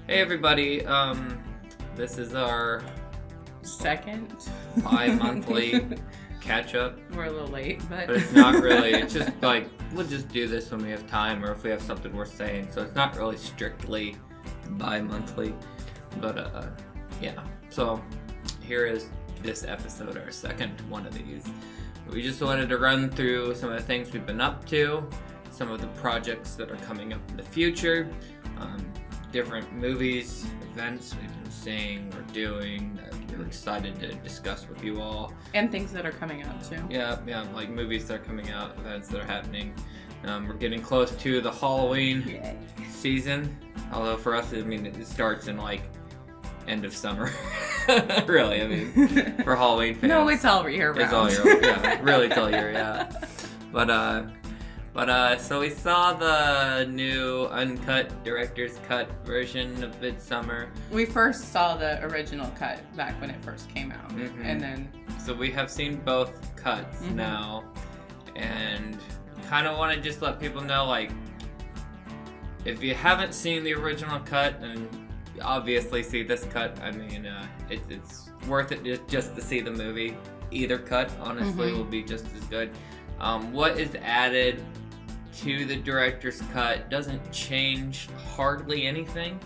Hey everybody, this is our second bi-monthly catch-up. We're a little late, but it's not really. It's just like, we'll just do this when we have time or if we have something worth saying. So it's not really strictly bi-monthly, but yeah. So here is this episode, our second one of these. We just wanted to run through some of the things we've been up to, some of the projects that are coming up in the future, different movies, events we've been seeing or doing that we're excited to discuss with you all. And things that are coming out too. Yeah, like movies that are coming out, events that are happening. We're getting close to the Halloween season. Although for us, I mean, it starts in like end of summer. Really, I mean, for Halloween fans. No, it's all year round. It's all year, yeah. Really, it's all year, yeah. But so we saw the new uncut director's cut version of Midsommar. We first saw the original cut back when it first came out, and then so we have seen both cuts now, and kind of want to just let people know, like, if you haven't seen the original cut, then obviously see this cut. I mean, it's worth it just to see the movie. Either cut, honestly, will be just as good. What is added to the director's cut doesn't change hardly anything.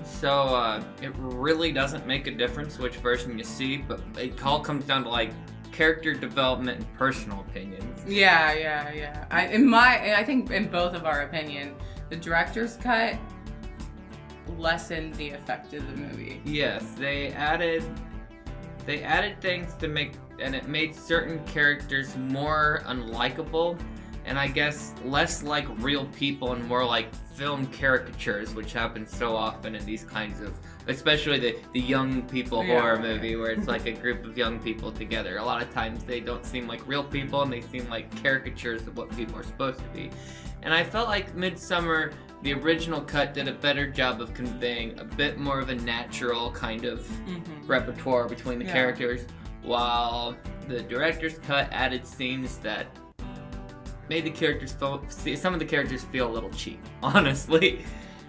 So it really doesn't make a difference which version you see, but it all comes down to like character development and personal opinions. Yeah. I think in both of our opinion, the director's cut lessened the effect of the movie. Yes, they added things to make, and it made certain characters more unlikable, and I guess less like real people and more like film caricatures, which happens so often in these kinds of, especially the young people horror movie, where it's like a group of young people together. A lot of times they don't seem like real people and they seem like caricatures of what people are supposed to be. And I felt like Midsommar, the original cut, did a better job of conveying a bit more of a natural kind of repertoire between the characters, while the director's cut added scenes that made the characters some of the characters feel a little cheap, honestly.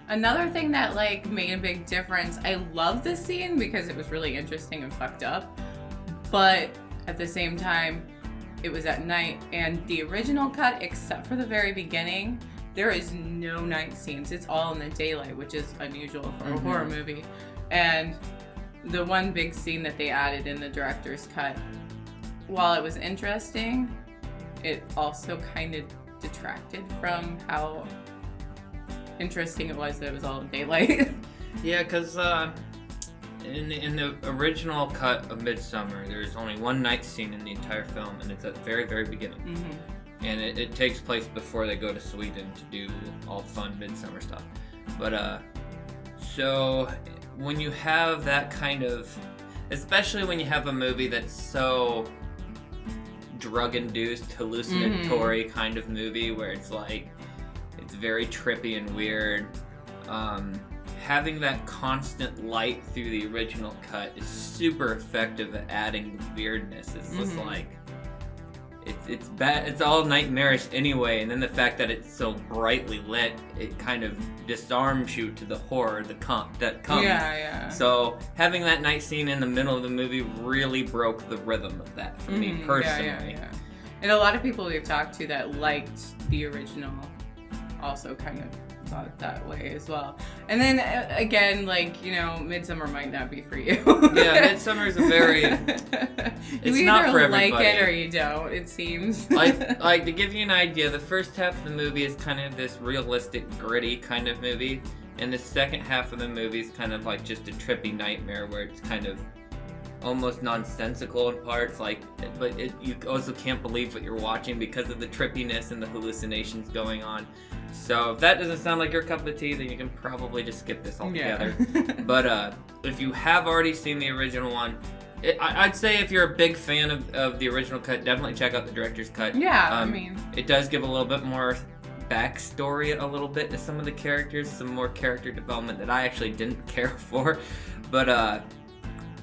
Another thing that like made a big difference, I love this scene because it was really interesting and fucked up, but at the same time, it was at night, and the original cut, except for the very beginning, there is no night scenes. It's all in the daylight, which is unusual for a horror movie. And the one big scene that they added in the director's cut, while it was interesting, it also kind of detracted from how interesting it was that it was all in daylight. Yeah, because in the original cut of Midsommar, there's only one night scene in the entire film, and it's at the very, very beginning. And it takes place before they go to Sweden to do all fun Midsommar stuff. But, so when you have that kind of, especially when you have a movie that's so drug-induced, hallucinatory kind of movie where it's like, it's very trippy and weird, having that constant light through the original cut is super effective at adding the weirdness. It's just like, it's bad. It's all nightmarish anyway, and then the fact that it's so brightly lit, it kind of disarms you to the horror that comes. Yeah. So having that night scene in the middle of the movie really broke the rhythm of that for me personally. Yeah. And a lot of people we've talked to that liked the original also kind of thought it that way as well. And then again, like, you know, Midsommar might not be for you. Yeah, Midsommar is a very it's you not for either everybody. like it or you don't, it seems. like to give you an idea, the first half of the movie is kind of this realistic, gritty kind of movie, and the second half of the movie is kind of like just a trippy nightmare where it's kind of almost nonsensical in parts, like, but you also can't believe what you're watching because of the trippiness and the hallucinations going on. So if that doesn't sound like your cup of tea, then you can probably just skip this altogether. But if you have already seen the original one, I'd say if you're a big fan of the original cut, definitely check out the director's cut. Yeah, I mean, it does give a little bit more backstory, a little bit to some of the characters, some more character development that I actually didn't care for. But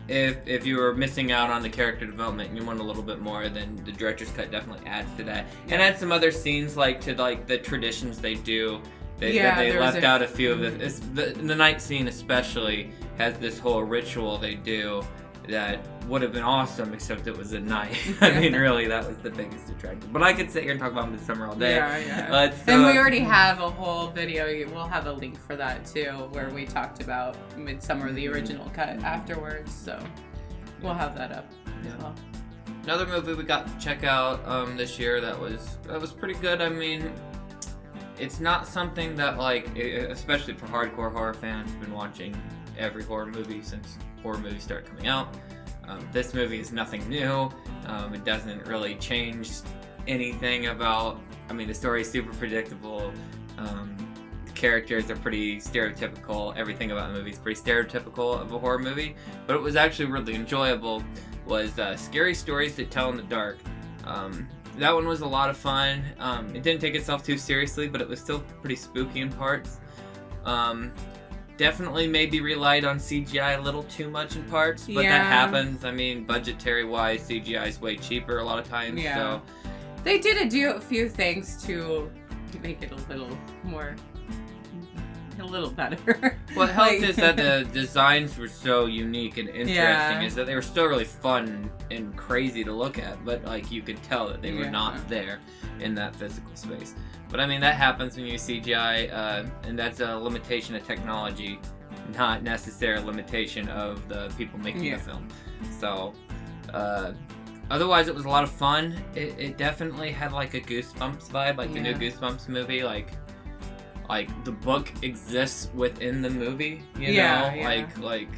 if you were missing out on the character development and you want a little bit more, then the director's cut definitely adds to that. And adds some other scenes, like to like the traditions they do They left out a few of the night scene especially has this whole ritual they do that would have been awesome, except it was at night. I mean, really, that was the biggest attraction. But I could sit here and talk about Midsommar all day. Yeah. And we already have a whole video. We'll have a link for that too, where we talked about Midsommar, the original cut, afterwards. So we'll have that up as well. Another movie we got to check out this year that was pretty good. I mean, it's not something that, like, especially for hardcore horror fans, been watching every horror movie since horror movies started coming out. This movie is nothing new. It doesn't really change anything about. I mean, the story is super predictable. The characters are pretty stereotypical. Everything about the movie is pretty stereotypical of a horror movie. But it was actually really enjoyable. Was Scary Stories to Tell in the Dark. That one was a lot of fun. It didn't take itself too seriously, but it was still pretty spooky in parts. Definitely maybe relied on CGI a little too much in parts, but that happens. I mean, budgetary-wise, CGI is way cheaper a lot of times. Yeah. So they did do a few things to make it a little better. What helped is that the designs were so unique and interesting, is that they were still really fun and crazy to look at, but like you could tell that they were not there in that physical space. But I mean, that happens when you use CGI, and that's a limitation of technology, not necessarily a limitation of the people making the film. So, otherwise it was a lot of fun. It definitely had like a Goosebumps vibe, like the new Goosebumps movie, like the book exists within the movie, you know? Like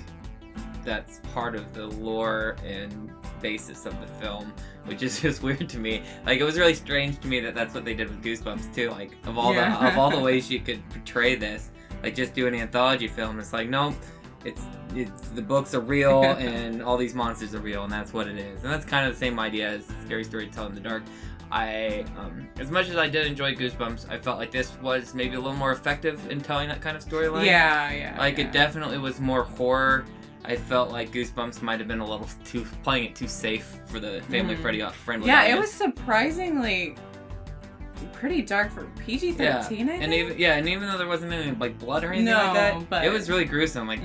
that's part of the lore and basis of the film, which is just weird to me. Like, it was really strange to me that that's what they did with Goosebumps too. Like, of all the ways you could portray this, like just do an anthology film. It's like, no, it's the books are real and all these monsters are real, and that's what it is. And that's kind of the same idea as Scary Story to Tell in the Dark. I, as much as I did enjoy Goosebumps, I felt like this was maybe a little more effective in telling that kind of storyline. It definitely was more horror. I felt like Goosebumps might have been a little playing it too safe for the family-friendly audience. Yeah, it was surprisingly pretty dark for PG-13, I think. And even though there wasn't any like blood or anything like that, but it was really gruesome. Like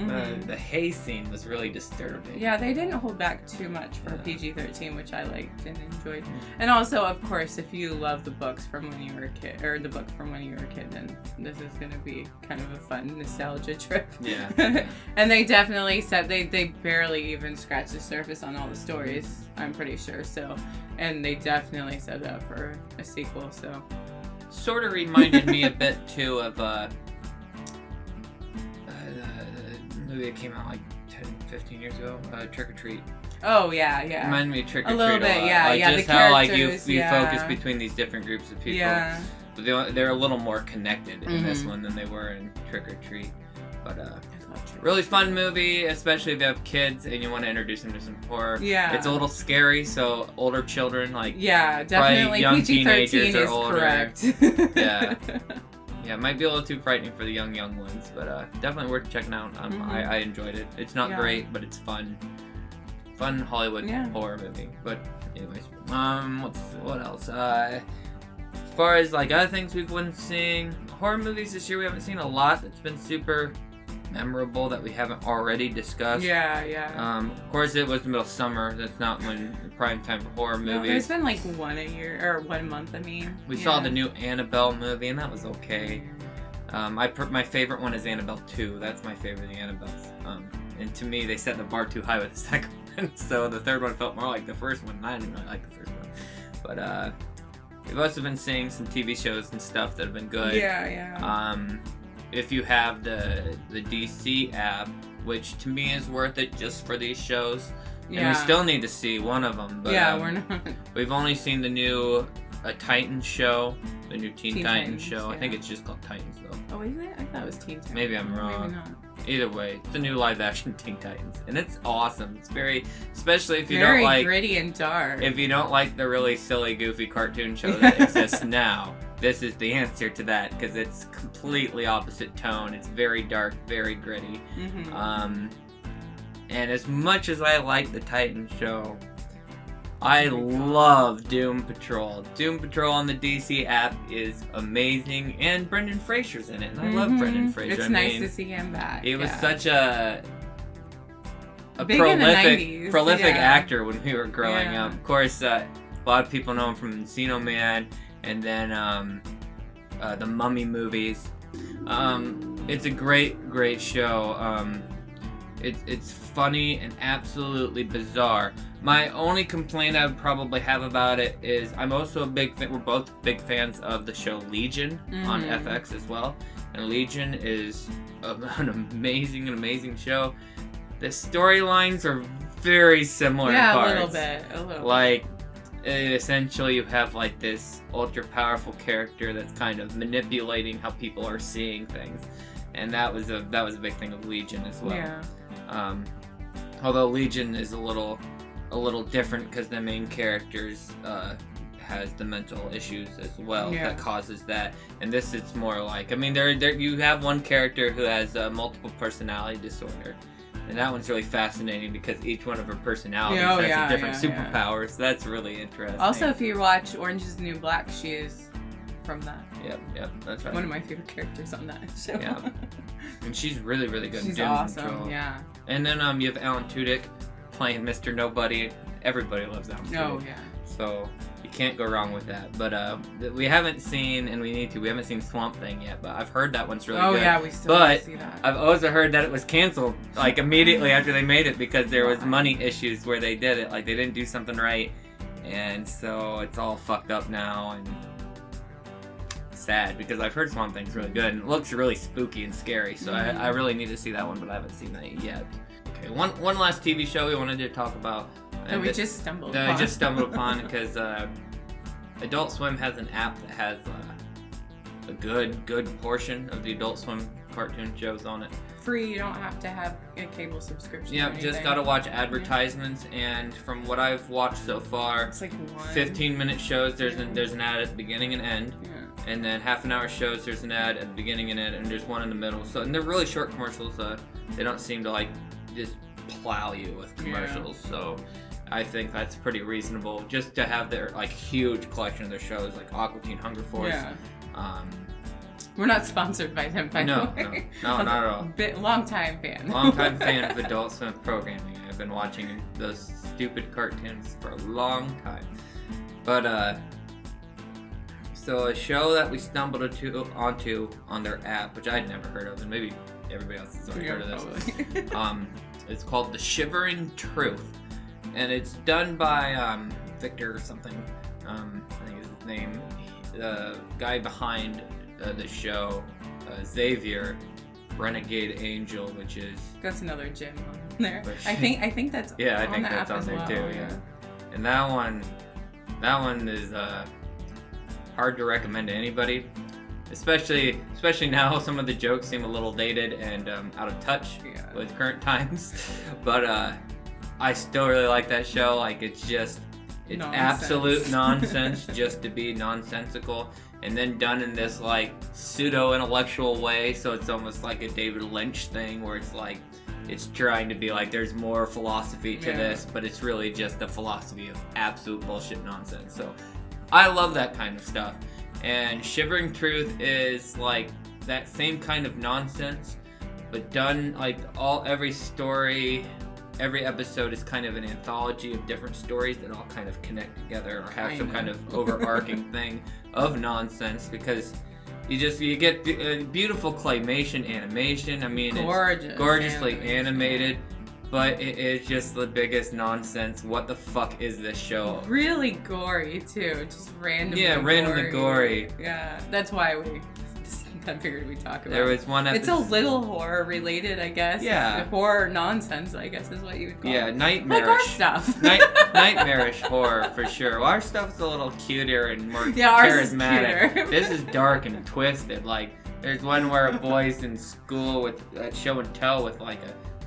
the hay scene was really disturbing. Yeah, they didn't hold back too much for PG-13, which I liked and enjoyed. And also, of course, if you love the books from when you were a kid, or the book from when you were a kid, then this is going to be kind of a fun nostalgia trip. Yeah. And they definitely said they barely even scratched the surface on all the stories, I'm pretty sure. So, and they definitely set it up for a sequel. So. Sort of reminded me a bit too of the movie that came out like 10-15 years ago, Trick or Treat. Oh yeah. Reminded me of Trick or Treat a little bit, lot. yeah, like, yeah. Just the how like you yeah. focus between these different groups of people. Yeah. But they're a little more connected in this one than they were in Trick or Treat. But really fun movie, especially if you have kids and you want to introduce them to some horror. Yeah. It's a little scary, so older children, like definitely young PG-13 teenagers is or older. Correct. Yeah, it might be a little too frightening for the young ones, but definitely worth checking out. I enjoyed it. It's not great, but it's fun. Fun Hollywood horror movie. But anyways, what else? As far as like other things we've been seeing, horror movies this year we haven't seen a lot that's been super memorable that we haven't already discussed. Of course, it was the middle of summer. That's not when prime time for horror movies. No, there's been like one a year or 1 month. I mean, we saw the new Annabelle movie, and that was okay. My favorite one is Annabelle 2. That's my favorite of the Annabelles. And to me, they set the bar too high with the second one, so the third one felt more like the first one. And I didn't really like the first one, but we've also been seeing some TV shows and stuff that have been good. If you have the DC app, which to me is worth it just for these shows. And we still need to see one of them. But, we're not. We've only seen the new Titans show, the new Teen Titans show. I think it's just called Titans though. Oh, is it? I thought it was Teen Titans. Maybe I'm wrong. Maybe not. Either way, it's the new live-action Teen Titans, and it's awesome. It's especially if you very don't like gritty and dark. If you don't like the really silly, goofy cartoon show that exists now, this is the answer to that because it's completely opposite tone. It's very dark, very gritty. And as much as I like the Titans show, I love Doom Patrol. Doom Patrol on the DC app is amazing, and Brendan Fraser's in it, and I love Brendan Fraser. It's nice to see him back. He was such a big in the 90s, prolific actor when we were growing up. Of course, a lot of people know him from Encino Man, and then the Mummy movies. It's a great show. It's funny and absolutely bizarre. My only complaint I would probably have about it is I'm also a big fan. We're both big fans of the show Legion on FX as well, and Legion is an amazing show. The storylines are very similar in parts. A little bit. Like, essentially you have like this ultra powerful character that's kind of manipulating how people are seeing things, and that was a big thing of Legion as well. Yeah. Although Legion is a little different because the main characters has the mental issues as well that causes that, and this it's more like, I mean, there you have one character who has multiple personality disorder. And that one's really fascinating because each one of her personalities has different superpowers. Yeah. That's really interesting. Also, if you watch Orange is the New Black, she is from that. Yep, that's right. One of my favorite characters on that show. Yeah. And she's really good. She's awesome, yeah. And then you have Alan Tudyk playing Mr. Nobody. Everybody loves Alan Tudyk. Oh, yeah. So you can't go wrong with that. But we haven't seen, and we haven't seen Swamp Thing yet, but I've heard that one's really good. Oh, yeah, we still need to see that. I've also heard that it was canceled, like, immediately after they made it because there was money issues where they did it. Like, they didn't do something right, and so it's all fucked up now, and sad, because I've heard Swamp Thing's really good, and it looks really spooky and scary, so I really need to see that one, but I haven't seen that yet. Okay, one last TV show we wanted to talk about. That we just stumbled upon. I just stumbled upon because Adult Swim has an app that has a good portion of the Adult Swim cartoon shows on it. Free, you don't have to have a cable subscription. Yep, just gotta watch advertisements, and from what I've watched so far, it's like 15-minute shows, there's an ad at the beginning and end. Yeah. And then half-an-hour shows, there's an ad at the beginning and end, and there's one in the middle. So, and they're really short commercials. They don't seem to like just plow you with commercials. Yeah. So I think that's pretty reasonable, just to have their like huge collection of their shows, like Aqua Teen Hunger Force. Yeah. We're not sponsored by them, by the way. No, not at all. Long-time fan. Long-time fan of Adult Swim programming. I've been watching those stupid cartoons for a long time. But so a show that we stumbled onto on their app, which I'd never heard of, and maybe everybody else has already heard of this. It's called The Shivering Truth, and it's done by Victor or something. I think is his name. The guy behind the show, Xavier, Renegade Angel, which is that's another gym on there. I think that's on there too. Yeah, and that one is hard to recommend to anybody, especially now. Some of the jokes seem a little dated and out of touch with current times, but I still really like that show. Like it's absolute nonsense just to be nonsensical, and then done in this like pseudo-intellectual way, so it's almost like a David Lynch thing where it's like it's trying to be like there's more philosophy to this, but it's really just the philosophy of absolute bullshit nonsense. So I love that kind of stuff, and Shivering Truth is like that same kind of nonsense, but done like every story. Every episode is kind of an anthology of different stories that all kind of connect together or have some kind of overarching thing of nonsense, because you get beautiful claymation animation. I mean, it's gorgeously animated, but it is just the biggest nonsense. What the fuck is this show? Really gory too, just randomly. Yeah, randomly gory. Yeah, that's why I figured we'd talk about. There was one episode. It's a little horror related, I guess. Yeah. Horror nonsense, I guess, is what you would call it. Yeah, nightmarish. Like our stuff. Nightmarish horror, for sure. Well, our stuff's a little cuter and more charismatic. Ours is cuter. This is dark and twisted. Like, there's one where a boy's in school with show and tell with, like,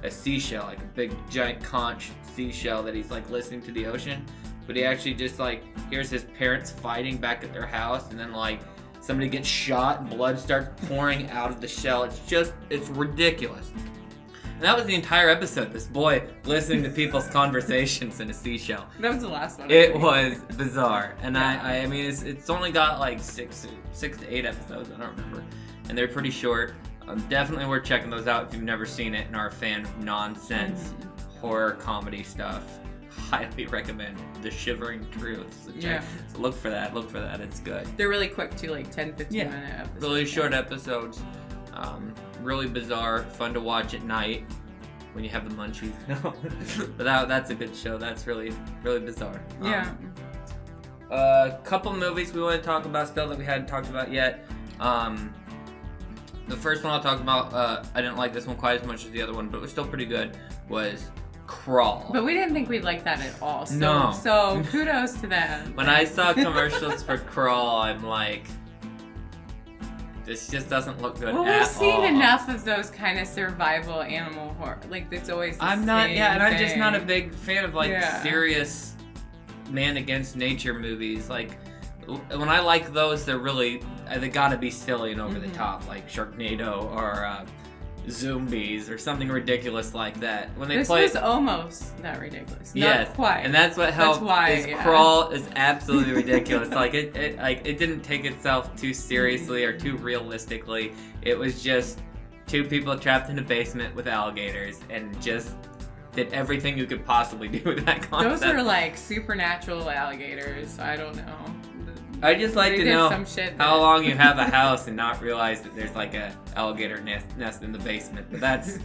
a seashell, like a big, giant conch seashell that he's, like, listening to the ocean. But he actually just, like, hears his parents fighting back at their house, and then, like, somebody gets shot and blood starts pouring out of the shell. It's ridiculous. And that was the entire episode. This boy listening to people's conversations in a seashell. That was the last one. It was bizarre. And Yeah. I mean, it's only got like six to eight episodes. I don't remember. And they're pretty short. Definitely worth checking those out if you've never seen it and are a fan of nonsense horror comedy stuff. Highly recommend The Shivering Truth. So look for that. It's good. They're really quick too, like 10-15 minute episodes. Really short episodes. Really bizarre, fun to watch at night when you have the munchies. No, but that's a good show. That's really, really bizarre. Yeah. A couple movies we want to talk about still that we hadn't talked about yet. The first one I'll talk about, I didn't like this one quite as much as the other one, but it was still pretty good, was Crawl. But we didn't think we'd like that at all. So, No. So kudos to them. When I saw commercials for Crawl, I'm like, this just doesn't look good Well, at all. we've seen enough of those kind of survival animal horror. Like, it's always the I'm not, same and I'm just thing. not a big fan of like Yeah. serious man against nature movies. Like, when I like those, they're really, they gotta be silly and over the top, like Sharknado or Zombies or something ridiculous like that. When they This play, was almost that ridiculous. yes, Not quite. and that's what helped. why, is yeah. Crawl is absolutely ridiculous. Like it didn't take itself too seriously or too realistically. It was just two people trapped in a basement with alligators and just did everything you could possibly do with that concept. Those are like supernatural alligators. I don't know. I just like They to did know some shit how that- long you have a house and not realize that there's like a alligator nest in the basement. But that's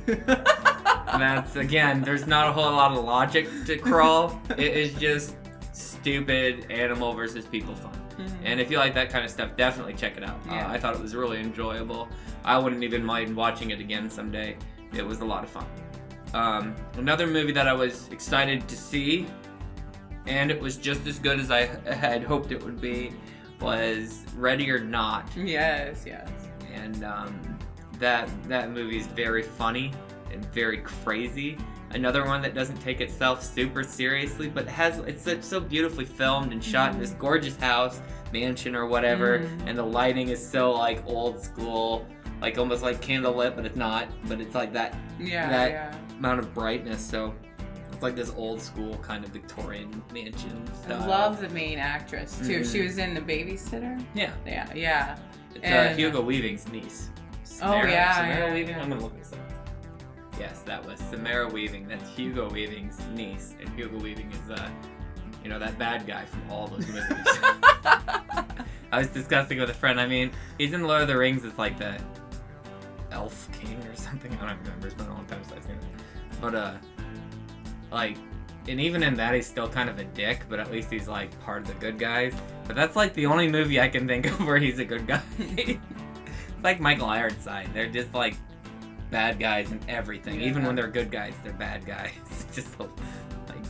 again, there's not a whole lot of logic to Crawl. It is just stupid animal versus people fun. And if you like that kind of stuff, definitely check it out. Yeah. I thought it was really enjoyable. I wouldn't even mind watching it again someday. It was a lot of fun. Another movie that I was excited to see, and it was just as good as I had hoped it would be, was Ready or Not. Yes. And that movie is very funny and very crazy. Another one that doesn't take itself super seriously, but it's so beautifully filmed and shot in this gorgeous house, mansion or whatever, and the lighting is so like old school, like almost like candlelit, but it's not. But it's like that amount of brightness. So it's like this old school kind of Victorian mansion style. I love the main actress too. She was in The Babysitter. Yeah. It's It's Hugo Weaving's niece. Samara Weaving? yeah. I'm gonna look this up. Yes, that was Samara Weaving. That's Hugo Weaving's niece. And Hugo Weaving is, that bad guy from all those movies. I was discussing with a friend. I mean, he's in Lord of the Rings as like the elf king or something. I don't remember. It's been a long time since I've seen it. But, and even in that, he's still kind of a dick, but at least he's like part of the good guys. But that's like the only movie I can think of where he's a good guy. It's like Michael Ironside. They're just like bad guys in everything. Yeah. Even when they're good guys, they're bad guys. Just like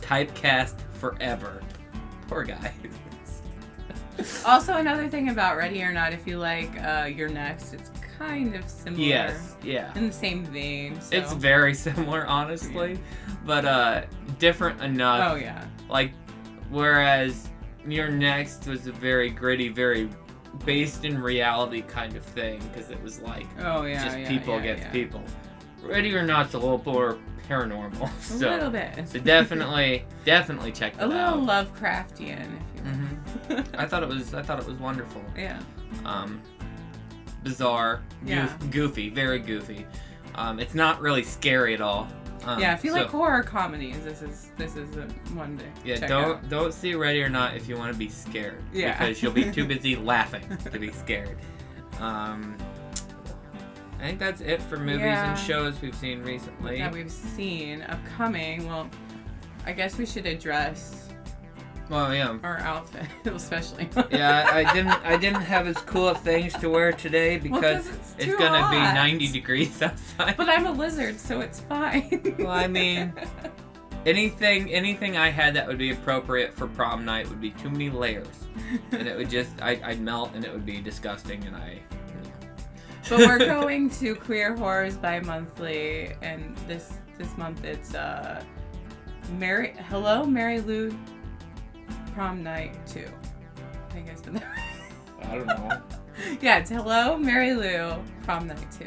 typecast forever. Poor guy. Also, another thing about Ready or Not, if you like You're Next, it's kind of similar. Yes, yeah. In the same vein. So. It's very similar, honestly, but different enough. Oh yeah. Like, whereas You're Next was a very gritty, very based in reality kind of thing, because it was like just people against people. Ready or Not's a little more paranormal. So, a little bit. So definitely check that out. A little Lovecraftian, if you will. I thought it was wonderful. Yeah. Bizarre, goofy, very goofy. It's not really scary at all. If you like horror comedies, this is a one to check out. Don't see Ready or Not if you want to be scared. Yeah. Because you'll be too busy laughing to be scared. I think that's it for movies and shows we've seen recently. That we've seen upcoming. Well, I guess we should address our outfit, especially. I didn't have as cool of things to wear today because it's gonna hot. be 90 degrees outside. But I'm a lizard, so it's fine. Well, I mean, anything I had that would be appropriate for prom night would be too many layers, and it would just I'd melt and it would be disgusting, and But we're going to Queer Horrors bi-monthly, and this month it's Mary Lou Prom Night 2. I think I said that right. I don't know. Yeah, it's Hello Mary Lou Prom Night 2.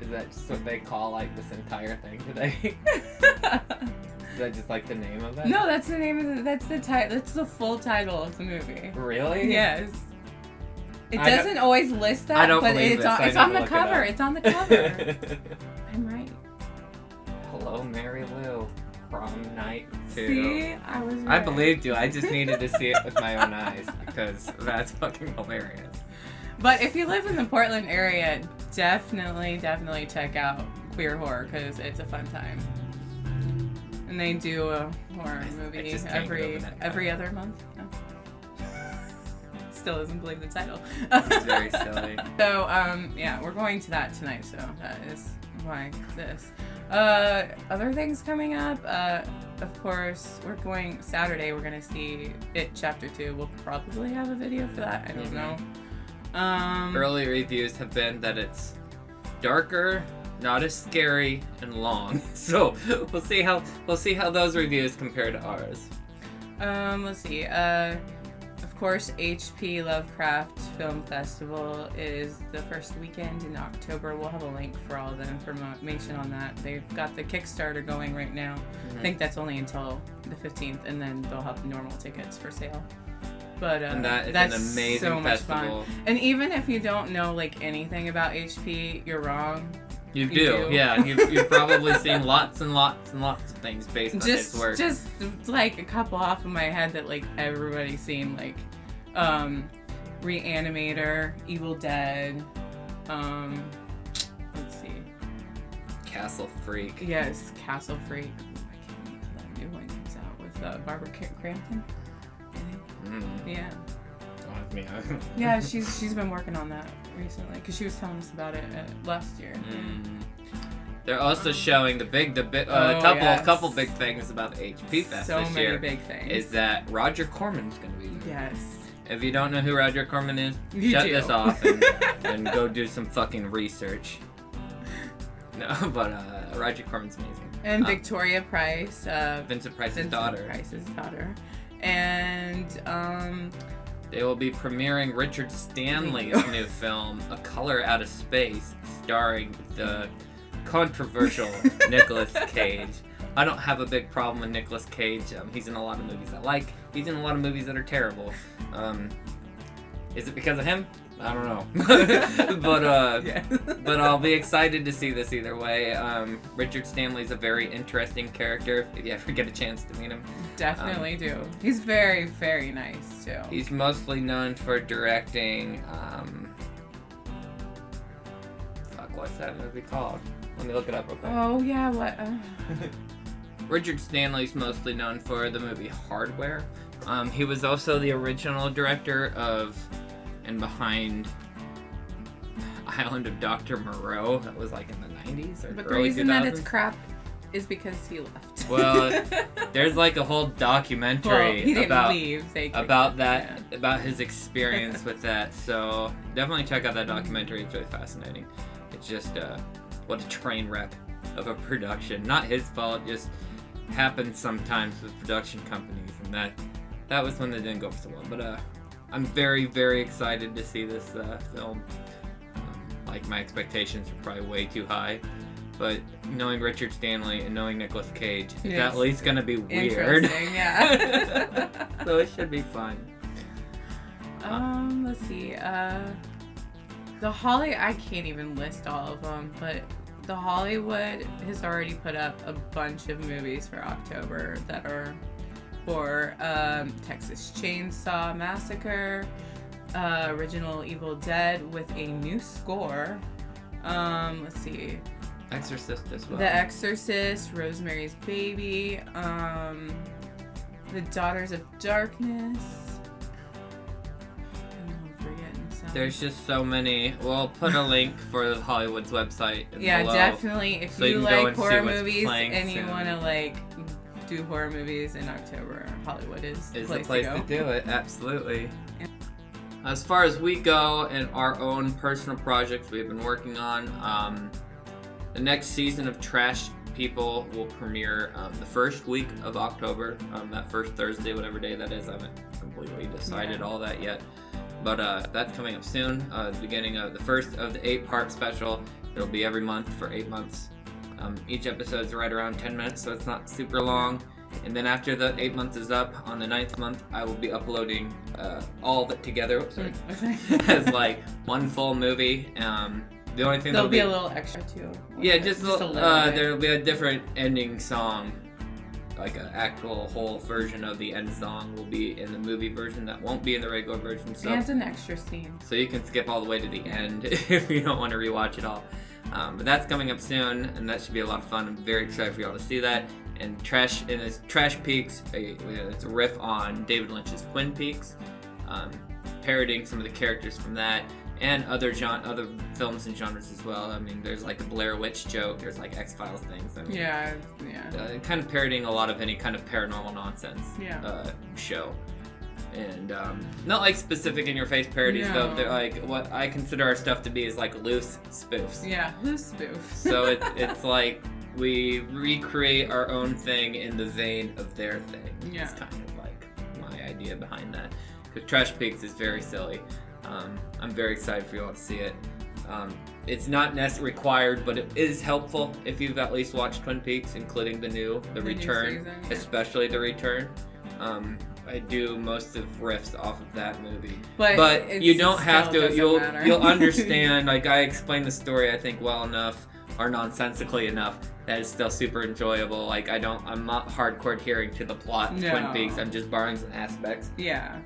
Is that just what they call like this entire thing today? Is that just like the name of it? No, that's the name of the. That's the title. That's the full title of the movie. Really? Yes. It doesn't always list that, I don't but believe it's on the cover. It's on the cover. I'm right. Hello, Mary Lou. Prom night 2. See, I was right. I believed you. I just needed to see it with my own eyes because that's fucking hilarious. But if you live in the Portland area, definitely check out Queer Horror because it's a fun time. And they do a horror movie every other month. Yeah. Still doesn't believe the title. It's very silly. So yeah, we're going to that tonight. So that is why this. Other things coming up. Of course, we're going Saturday. We're gonna see It Chapter 2. We'll probably have a video for that. I don't know. Early reviews have been that it's darker, not as scary, and long. So we'll see how those reviews compare to ours. Let's see. Of course, HP Lovecraft Film Festival is the first weekend in October. We'll have a link for all the information on that. They've got the Kickstarter going right now. I think that's only until the 15th, and then they'll have normal tickets for sale. But and that's an amazing so much festival. Fun. And even if you don't know like anything about HP, you're wrong. You do. Yeah. You've probably seen lots and lots and lots of things based on his work. Just like a couple off of my head that like everybody's seen, like Reanimator, Evil Dead, let's see, Castle Freak. Yes, Castle Freak. I can't wait till that new one comes out with Barbara Crampton. Yeah. Yeah, she's been working on that recently because she was telling us about it last year. They're also showing couple big things about the HP Fest so this many year. Big things. Is that Roger Corman's going to be there. Yes. If you don't know who Roger Corman is, shut this off and go do some fucking research. No, but Roger Corman's amazing. And Victoria Price. Vincent Price's daughter. And they will be premiering Richard Stanley's new film, A Color Out of Space, starring the controversial Nicolas Cage. I don't have a big problem with Nicolas Cage. He's in a lot of movies I like. He's in a lot of movies that are terrible. Is it because of him? I don't know. But I'll be excited to see this either way. Richard Stanley's a very interesting character if you ever get a chance to meet him. Definitely do. He's very, very nice too. He's mostly known for directing what's that movie called? Let me look it up real quick. Oh yeah, what? Richard Stanley's mostly known for the movie Hardware. He was also the original director of and behind Island of Dr. Moreau. That was like in the 90s or but early 2000s. The reason that it's crap is because he left. Well, there's like a whole documentary about his experience with that. So definitely check out that documentary. It's really fascinating. It's just what a train wreck of a production. Not his fault, just happens sometimes with production companies, and that was when they didn't go so well. But I'm very, very excited to see this film. Like, my expectations are probably way too high, but knowing Richard Stanley and knowing Nicolas Cage, it's at least gonna be weird. Interesting, yeah. So it should be fun. Let's see. The I can't even list all of them, but the Hollywood has already put up a bunch of movies for October that are for Texas Chainsaw Massacre, original Evil Dead with a new score. Let's see. Exorcist as well. The Exorcist, Rosemary's Baby, The Daughters of Darkness. There's just so many. We'll put a link for Hollywood's website below, definitely. If so you like horror movies and you want to like do horror movies in October, Hollywood is the place to do it. Absolutely. Yeah. As far as we go and our own personal projects we've been working on, the next season of Trash People will premiere the first week of October, that first Thursday, whatever day that is. I haven't completely decided all that yet. But that's coming up soon. The beginning of the first of the 8-part special. It'll be every month for 8 months. Each episode's right around 10 minutes, so it's not super long. And then after the 8 months is up, on the 9th month, I will be uploading all of it together as like one full movie. The only thing there'll be a little extra too. Yeah, just a little. bit. There'll be a different ending song, like an actual whole version of the end song will be in the movie version that won't be in the regular version. So it's an extra scene. So you can skip all the way to the end if you don't want to rewatch it all. But that's coming up soon, and that should be a lot of fun. I'm very excited for y'all to see that. And Trash Peaks, it's a riff on David Lynch's Twin Peaks, parodying some of the characters from that, and other films and genres as well. I mean, there's like a Blair Witch joke, there's like X-Files things. I mean, kind of parodying a lot of any kind of paranormal nonsense show. And not like specific in-your-face parodies, though. They're like what I consider our stuff to be is like loose spoofs. Yeah, loose spoofs. So it's like we recreate our own thing in the vein of their thing. Yeah. It's kind of like my idea behind that. Because Trash Peaks is very silly. I'm very excited for you all to see it. It's not necessarily required, but it is helpful if you've at least watched Twin Peaks, including the Return, season, especially the Return. I do most of riffs off of that movie, but you don't have to. You'll understand. Like I explained the story, I think well enough, or nonsensically enough, that it's still super enjoyable. Like I'm not hardcore adhering to the plot of Twin Peaks. I'm just borrowing some aspects. Yeah.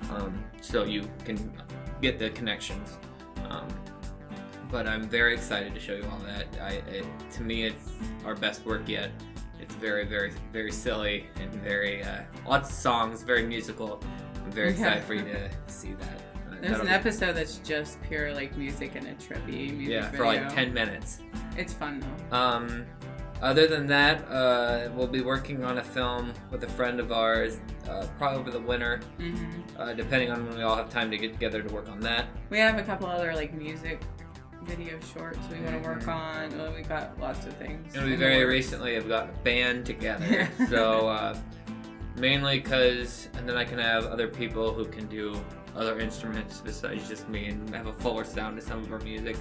So you can get the connections. But I'm very excited to show you all that. To me, it's our best work yet. It's very, very, very silly and very lots of songs, very musical. I'm very excited for you to see that. There's an episode that's just pure like music and a trippy music video. For like 10 minutes. It's fun though. Other than that, we'll be working on a film with a friend of ours, probably over the winter, depending on when we all have time to get together to work on that. We have a couple other like music video shorts we want to work on. Well, we got lots of things. And we very recently have got a band together. So mainly because, and then I can have other people who can do other instruments besides just me and have a fuller sound to some of our music.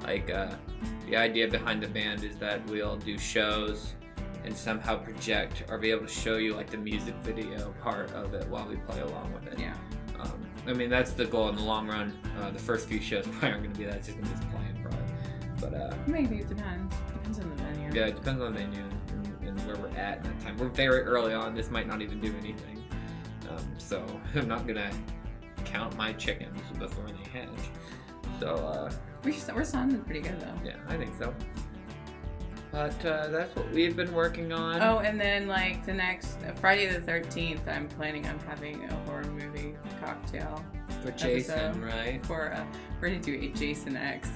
Like the idea behind the band is that we'll do shows and somehow project or be able to show you like the music video part of it while we play along with it. Yeah. I mean, that's the goal in the long run. The first few shows probably aren't going to be that. It's just going to be playing probably. But maybe it depends. Depends on the venue. Yeah, it depends on the venue and where we're at that time. We're very early on. This might not even do anything. So I'm not going to count my chickens before they hatch. So we're sounding pretty good though. Yeah, I think so. But that's what we've been working on. Oh, and then like the next Friday the 13th, I'm planning on having a horror movie cocktail for Jason, episode. Right? We're gonna do a Jason X,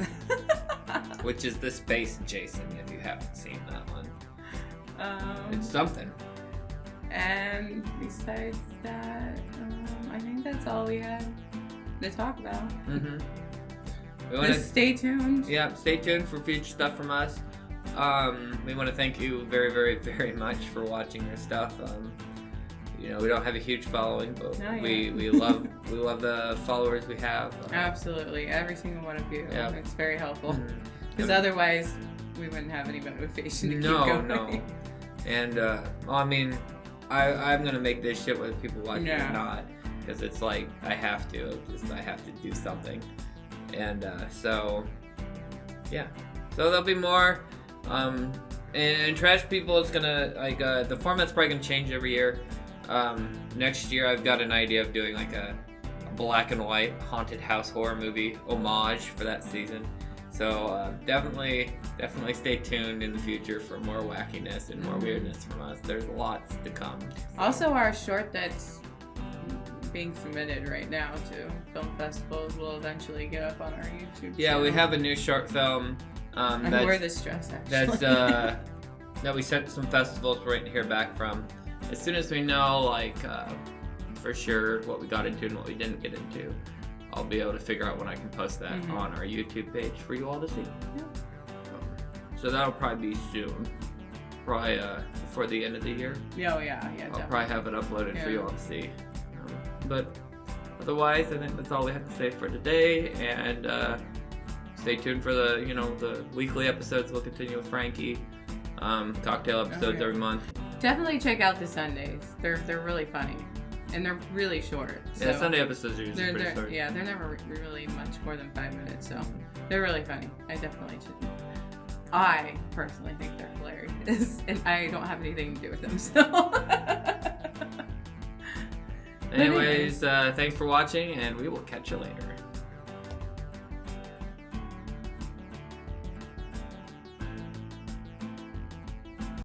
which is the space Jason. If you haven't seen that one, it's something. And besides that, I think that's all we had to talk about. Just stay tuned. Yeah, stay tuned for future stuff from us. We want to thank you very, very, very much for watching our stuff. We don't have a huge following, but we love the followers we have. Absolutely, every single one of you. Yeah. It's very helpful. Because otherwise, we wouldn't have any motivation to keep going. No. And I mean, I'm gonna make this shit whether people watch it or not, because it's like I have to do something. And so there'll be more. And Trash People is gonna the format's probably gonna change every year. Next year I've got an idea of doing like a black and white haunted house horror movie homage for that season. So definitely stay tuned in the future for more wackiness and more weirdness from us. There's lots to come. So. Also, our short that's being submitted right now to film festivals will eventually get up on our YouTube channel. We have a new short film. I wear this dress actually. That we sent to some festivals we're waiting to hear back from. As soon as we know for sure what we got into and what we didn't get into, I'll be able to figure out when I can post that on our YouTube page for you all to see. Yeah. So that'll probably be soon. Probably before the end of the year. Yeah, definitely. I'll probably have it uploaded for you all to see. But Otherwise, I think that's all we have to say for today. And stay tuned for the the weekly episodes. We'll continue with Frankie. Cocktail episodes every month. Definitely check out the Sundays. They're really funny. And they're really short. So Yeah, Sunday episodes are usually pretty short. Yeah, they're never really much more than 5 minutes, so they're really funny. I personally think they're hilarious, and I don't have anything to do with them, so. Anyways, thanks for watching, and we will catch you later.